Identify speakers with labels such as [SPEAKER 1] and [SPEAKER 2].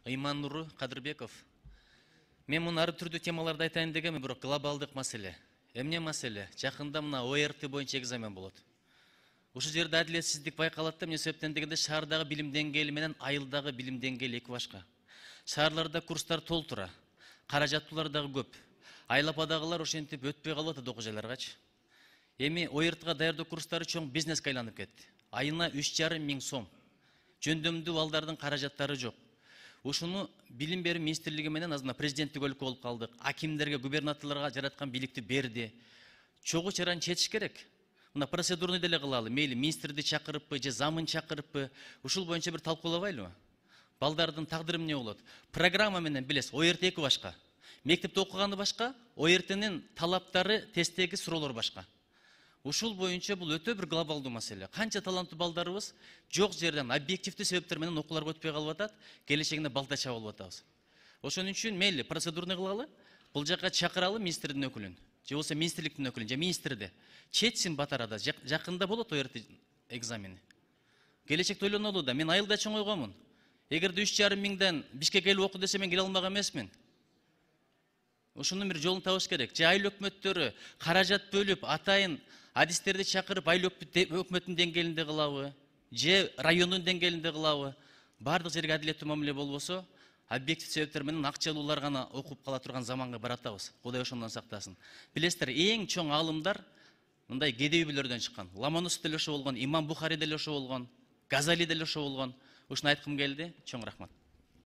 [SPEAKER 1] Имануру Кадырбеков. Мен муну ары түрдүү темаларды айтайын дегенмин, бирок глобалдык маселе. Эмне маселе? Жакында мына ОРТ боюнча экзамен болот. Ушул жерде адилетсиздик байкалат да, эмне себептен дегенде шаардагы билим деңгээли менен айылдагы билим деңгээли эки башка. Шаарларда курстар толтура, каражаттуулар дагы көп. Айлападагылар ошентип өтпөй калып атат окуу жайларгачы. Эми ОРТга даярдоо курстары чоң бизнеске айланып кетти. Айына 3,5 миң сом. Жөндөмдүү балдардын каражаттары жок. Ушуну билим берүү министрлиги менен азына президенттик өлкө болуп калдык. Акимдерге, губернаторлорго жараткан бийликти берди. Чогуу чараны чечиш керек. Мына процедурный деле кылалы. Мейли министрди чакырыппы же замын чакырыппы, ушул боюнча бир талкуулабайлыбы? Балдардын тагдыры эмне болот? Программа менен билесиз, ОРТ эки башка. Мектепте окуганы башка, ОРТнын талаптары, тесттеги суроолор башка. Ушул боюнча бул өтө бир глобалдуу маселе. Канча таланттуу балдарыбыз жок жерден объективдүү себептер менен окууларга өтпөй калып атат, келечегинде балта чаба болуп атабыз. Ошон үчүн мейли процедурный кылалы, бул жака чакыралы министрдин өкүлүн, же болбосо министрликтин өкүлүн, же министрди. Четсин батарада, жакында болот ОРТ экзамени. Келечекте ойлонолу да, мен айылда чоңойгонмун. Эгерде 3,5 миңден Бишкекке келип оку десе мен келе алмак эмесмин. Ошонун бир жолун табыш керек. Же айыл өкмөттөрү каражат бөлүп, атайын адистерди чакырып айыл өкмөттүн деңгээлинде кылабы, же райондун деңгээлинде кылабы. Бардык жерге адилеттүү мамиле болбосо, объектив себептер менен акчалуулар гана окуп кала турган заманга баратабыз. Кудай ошондон сактасын. Билесиздер, эң чоң аалымдар мындай кедей үйлөрдөн чыккан. Ломоносов деле ошо болгон, Имам Бухари деле ошо болгон, Газали деле ошо болгон. Ушуну айткым келди. Чоң рахмат.